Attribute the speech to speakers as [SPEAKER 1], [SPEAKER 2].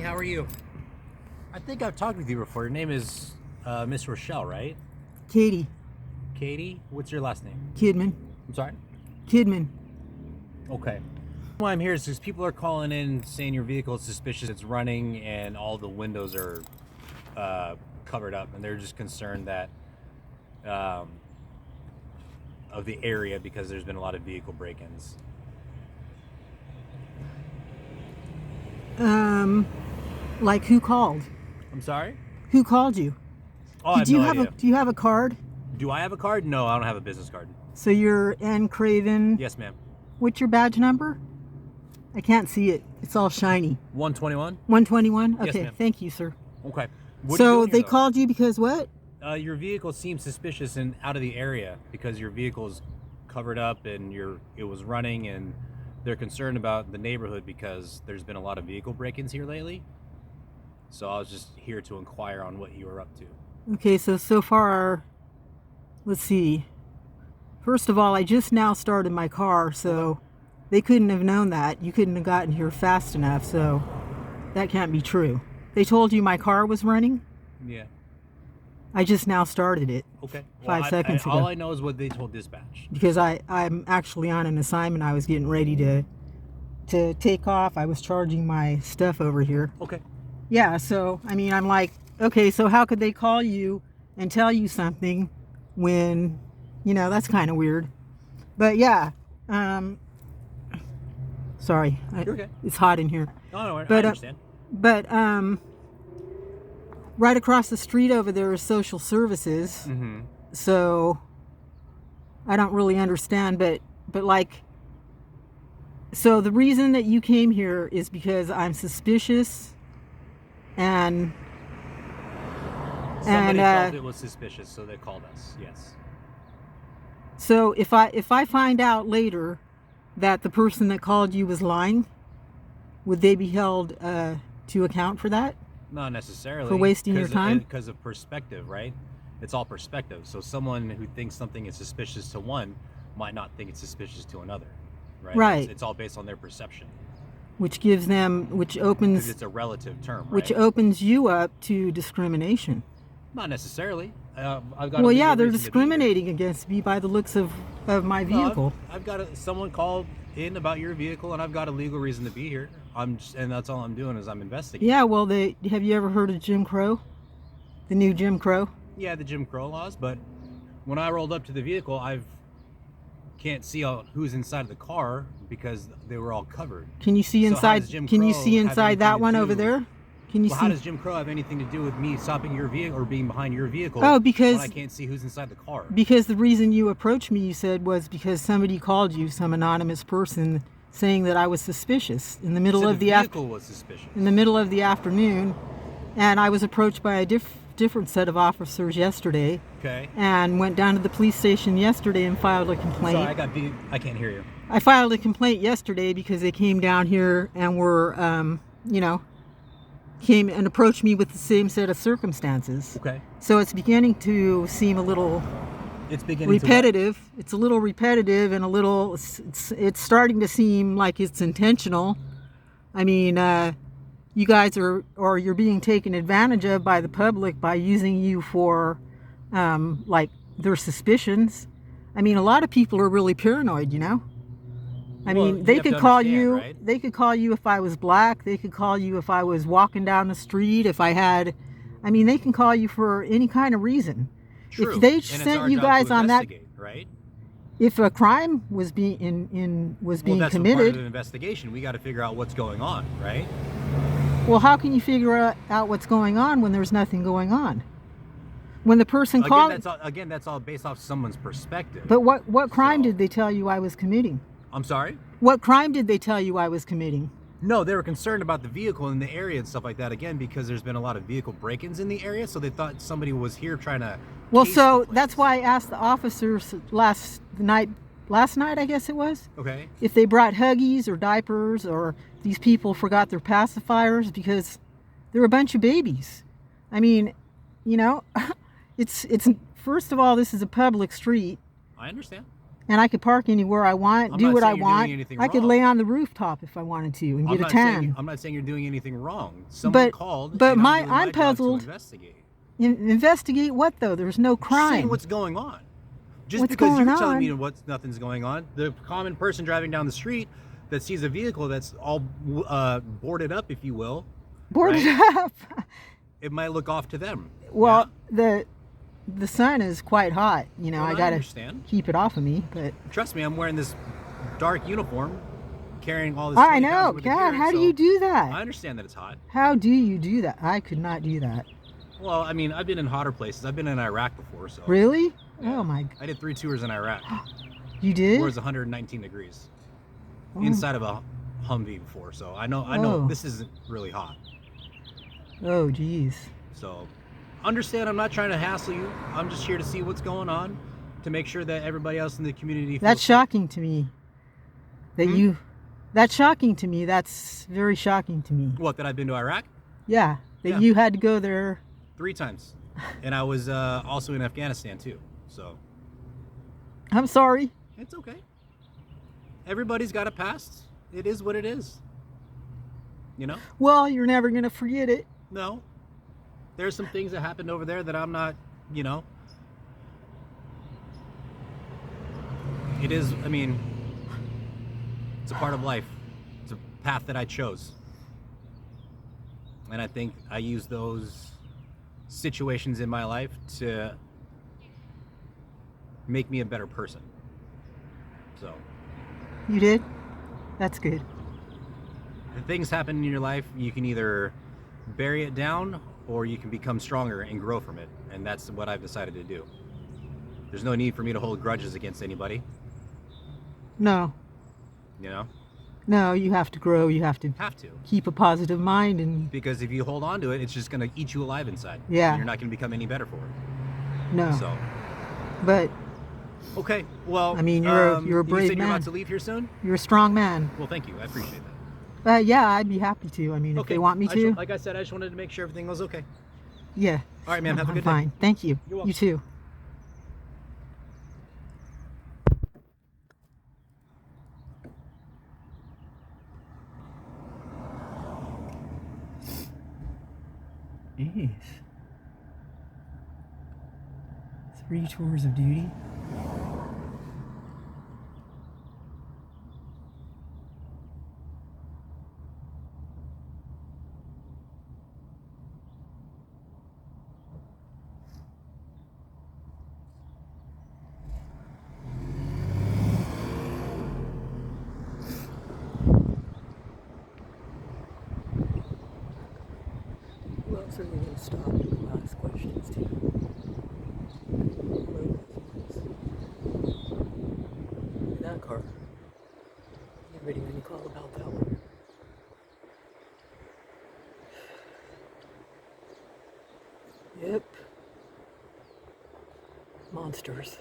[SPEAKER 1] how are you? I think I've talked with you before. Your name is Miss Rochelle, right?
[SPEAKER 2] Katie.
[SPEAKER 1] Katie? What's your last name?
[SPEAKER 2] Kidman.
[SPEAKER 1] I'm sorry?
[SPEAKER 2] Kidman.
[SPEAKER 1] Okay. Why I'm here is because people are calling in saying your vehicle is suspicious. It's running and all the windows are covered up, and they're just concerned that of the area because there's been a lot of vehicle break-ins.
[SPEAKER 2] Like who called?
[SPEAKER 1] I'm sorry?
[SPEAKER 2] Who called you?
[SPEAKER 1] Oh, I have no idea.
[SPEAKER 2] Do you have a card?
[SPEAKER 1] Do I have a card? No, I don't have a business card.
[SPEAKER 2] So you're N. Craven.
[SPEAKER 1] Yes, ma'am.
[SPEAKER 2] What's your badge number? I can't see it. It's all shiny.
[SPEAKER 1] 121?
[SPEAKER 2] 121? Okay,
[SPEAKER 1] Yes, ma'am.
[SPEAKER 2] thank you, sir.
[SPEAKER 1] Okay. What are
[SPEAKER 2] So
[SPEAKER 1] you doing
[SPEAKER 2] they
[SPEAKER 1] here, though?
[SPEAKER 2] called you because what?
[SPEAKER 1] Your vehicle seems suspicious and out of the area because your vehicle's covered up and it was running, and they're concerned about the neighborhood because there's been a lot of vehicle break-ins here lately. So I was just here to inquire on what you were up to.
[SPEAKER 2] Okay, so far, let's see. First of all, I just now started my car, so they couldn't have known that. You couldn't have gotten here fast enough, so that can't be true. They told you my car was running?
[SPEAKER 1] Yeah.
[SPEAKER 2] I just now started it.
[SPEAKER 1] Okay.
[SPEAKER 2] 5 seconds ago.
[SPEAKER 1] All I know is what they told dispatch.
[SPEAKER 2] Because I'm actually on an assignment. I was getting ready to take off. I was charging my stuff over here.
[SPEAKER 1] Okay.
[SPEAKER 2] Yeah, so, I mean, I'm like, okay, so how could they call you and tell you something when, that's kind of weird. But yeah, sorry.
[SPEAKER 1] You're okay.
[SPEAKER 2] It's hot in here.
[SPEAKER 1] No, I
[SPEAKER 2] But,
[SPEAKER 1] understand.
[SPEAKER 2] But right across the street over there is social services.
[SPEAKER 1] Mm-hmm.
[SPEAKER 2] So I don't really understand, but like, so the reason that you came here is because I'm suspicious and
[SPEAKER 1] Somebody felt it was suspicious, so they called us. Yes.
[SPEAKER 2] So if I find out later that the person that called you was lying, would they be held to account for that?
[SPEAKER 1] Not necessarily.
[SPEAKER 2] For wasting your time?
[SPEAKER 1] Because of perspective, right? It's all perspective. So someone who thinks something is suspicious to one might not think it's suspicious to another, right?
[SPEAKER 2] Right.
[SPEAKER 1] It's all based on their perception.
[SPEAKER 2] Which opens,
[SPEAKER 1] Because it's a relative term, right?
[SPEAKER 2] which opens you up to discrimination.
[SPEAKER 1] Not necessarily. I've got.
[SPEAKER 2] Well, yeah, they're discriminating against me by the looks of my vehicle.
[SPEAKER 1] No, I've got someone called in about your vehicle, and I've got a legal reason to be here. And that's all I'm doing is I'm investigating.
[SPEAKER 2] Yeah, well, have you ever heard of Jim Crow? The new Jim Crow?
[SPEAKER 1] Yeah, the Jim Crow laws. But when I rolled up to the vehicle, can't see who's inside of the car because they were all covered.
[SPEAKER 2] Can you see inside? Can you see inside that one over there? Can you see?
[SPEAKER 1] How does Jim Crow have anything to do with me stopping your vehicle or being behind your vehicle?
[SPEAKER 2] Oh, because
[SPEAKER 1] when I can't see who's inside the car.
[SPEAKER 2] Because the reason you approached me, you said, was because somebody called you, some anonymous person, saying that I was suspicious in the middle of the
[SPEAKER 1] vehicle was suspicious.
[SPEAKER 2] In the middle of the afternoon, and I was approached by a different set of officers yesterday.
[SPEAKER 1] Okay.
[SPEAKER 2] And went down to the police station yesterday and filed a complaint.
[SPEAKER 1] Sorry, I can't hear you.
[SPEAKER 2] I filed a complaint yesterday because they came down here and were, came and approached me with the same set of circumstances.
[SPEAKER 1] Okay.
[SPEAKER 2] So it's beginning to seem a little
[SPEAKER 1] repetitive.
[SPEAKER 2] It's a little repetitive and it's starting to seem like it's intentional. I mean, you guys you're being taken advantage of by the public by using you for like their suspicions. I mean, a lot of people are really paranoid, I mean, they could call you.
[SPEAKER 1] Right?
[SPEAKER 2] They could call you if I was black. They could call you if I was walking down the street. If I had, I mean, they can call you for any kind of reason.
[SPEAKER 1] True.
[SPEAKER 2] If they sent you guys on that,
[SPEAKER 1] right?
[SPEAKER 2] If a crime was being
[SPEAKER 1] that's
[SPEAKER 2] committed,
[SPEAKER 1] part of the investigation. We got to figure out what's going on, right?
[SPEAKER 2] Well, how can you figure out what's going on when there's nothing going on? When the person called,
[SPEAKER 1] that's all based off someone's perspective.
[SPEAKER 2] But what crime did they tell you I was committing?
[SPEAKER 1] I'm sorry?
[SPEAKER 2] What crime did they tell you I was committing?
[SPEAKER 1] No, they were concerned about the vehicle in the area and stuff like that, again, because there's been a lot of vehicle break-ins in the area, so they thought somebody was here trying to...
[SPEAKER 2] Well, so that's why I asked the officers last night, I guess it was?
[SPEAKER 1] Okay. If
[SPEAKER 2] they brought Huggies or diapers, or these people forgot their pacifiers, because they're a bunch of babies. I mean, it's first of all, this is a public street.
[SPEAKER 1] I understand.
[SPEAKER 2] And I could park anywhere I want,
[SPEAKER 1] I'm
[SPEAKER 2] do
[SPEAKER 1] not
[SPEAKER 2] what I
[SPEAKER 1] saying you're doing
[SPEAKER 2] want.
[SPEAKER 1] anything
[SPEAKER 2] I could
[SPEAKER 1] wrong.
[SPEAKER 2] lay on the rooftop if I wanted to and get a tan.
[SPEAKER 1] I'm not saying you're doing anything wrong. Someone called,
[SPEAKER 2] but
[SPEAKER 1] and I'm doing my
[SPEAKER 2] I'm
[SPEAKER 1] job
[SPEAKER 2] puzzled.
[SPEAKER 1] to investigate.
[SPEAKER 2] Investigate what though? There's no crime.
[SPEAKER 1] Saying what's going on. Just
[SPEAKER 2] What's
[SPEAKER 1] because
[SPEAKER 2] going
[SPEAKER 1] you're telling
[SPEAKER 2] on?
[SPEAKER 1] me nothing's going on, the common person driving down the street that sees a vehicle that's all boarded up, if you will,
[SPEAKER 2] Boarded
[SPEAKER 1] right?
[SPEAKER 2] up.
[SPEAKER 1] It might look off to them.
[SPEAKER 2] Well,
[SPEAKER 1] yeah?
[SPEAKER 2] the sun is quite hot. You know,
[SPEAKER 1] Well,
[SPEAKER 2] I gotta
[SPEAKER 1] understand.
[SPEAKER 2] keep it off of me. But
[SPEAKER 1] Trust me, I'm wearing this dark uniform, carrying all this.
[SPEAKER 2] I
[SPEAKER 1] 20 pounds
[SPEAKER 2] know.
[SPEAKER 1] worth of
[SPEAKER 2] God,
[SPEAKER 1] gear,
[SPEAKER 2] how do
[SPEAKER 1] so
[SPEAKER 2] you do that?
[SPEAKER 1] I understand that it's hot.
[SPEAKER 2] How do you do that? I could not do that.
[SPEAKER 1] Well, I mean, I've been in hotter places. I've been in Iraq before, so.
[SPEAKER 2] Really?
[SPEAKER 1] Yeah.
[SPEAKER 2] Oh my.
[SPEAKER 1] I did 3 tours in Iraq.
[SPEAKER 2] You did?
[SPEAKER 1] Where it was 119 degrees.
[SPEAKER 2] Oh.
[SPEAKER 1] Inside of a Humvee before, so I know
[SPEAKER 2] Oh.
[SPEAKER 1] this isn't really hot.
[SPEAKER 2] Oh, geez.
[SPEAKER 1] So, understand, I'm not trying to hassle you. I'm just here to see what's going on, to make sure that everybody else in the community feels
[SPEAKER 2] That's
[SPEAKER 1] safe.
[SPEAKER 2] shocking to me. That That's shocking to me. That's very shocking to me.
[SPEAKER 1] What, that I've been to Iraq?
[SPEAKER 2] Yeah. That
[SPEAKER 1] Yeah.
[SPEAKER 2] you had to go there.
[SPEAKER 1] 3 times. And I was also in Afghanistan too, so.
[SPEAKER 2] I'm sorry.
[SPEAKER 1] It's okay. Everybody's got a past. It is what it is. You know?
[SPEAKER 2] Well, you're never going to forget it.
[SPEAKER 1] No. There's some things that happened over there that I'm not, you know. It is, I mean, it's a part of life. It's a path that I chose. And I think I use those situations in my life to make me a better person. So.
[SPEAKER 2] You did? That's good.
[SPEAKER 1] If things happen in your life, you can either bury it down or you can become stronger and grow from it. And that's what I've decided to do. There's no need for me to hold grudges against anybody.
[SPEAKER 2] No.
[SPEAKER 1] You know?
[SPEAKER 2] No, you have to grow. You have to keep a positive mind. And
[SPEAKER 1] because if you hold on to it, it's just going to eat you alive inside.
[SPEAKER 2] Yeah.
[SPEAKER 1] And you're not going to become any better for it.
[SPEAKER 2] No.
[SPEAKER 1] So.
[SPEAKER 2] But.
[SPEAKER 1] Okay. Well,
[SPEAKER 2] I mean, you're a brave
[SPEAKER 1] you said
[SPEAKER 2] man.
[SPEAKER 1] you're about to leave here soon?
[SPEAKER 2] You're a strong man.
[SPEAKER 1] Well, thank you. I appreciate that.
[SPEAKER 2] Yeah, I'd be happy to. I mean, if they want me to.
[SPEAKER 1] Like I said, I just wanted to make sure everything was okay.
[SPEAKER 2] Yeah.
[SPEAKER 1] All right, ma'am. Have a good day.
[SPEAKER 2] Fine. Thank you.
[SPEAKER 1] You're welcome.
[SPEAKER 2] You too. Jeez. 3 tours of duty. Who else are we going to stop and ask questions to? Look at that car. Get ready when you call about that one. Yep. Monsters.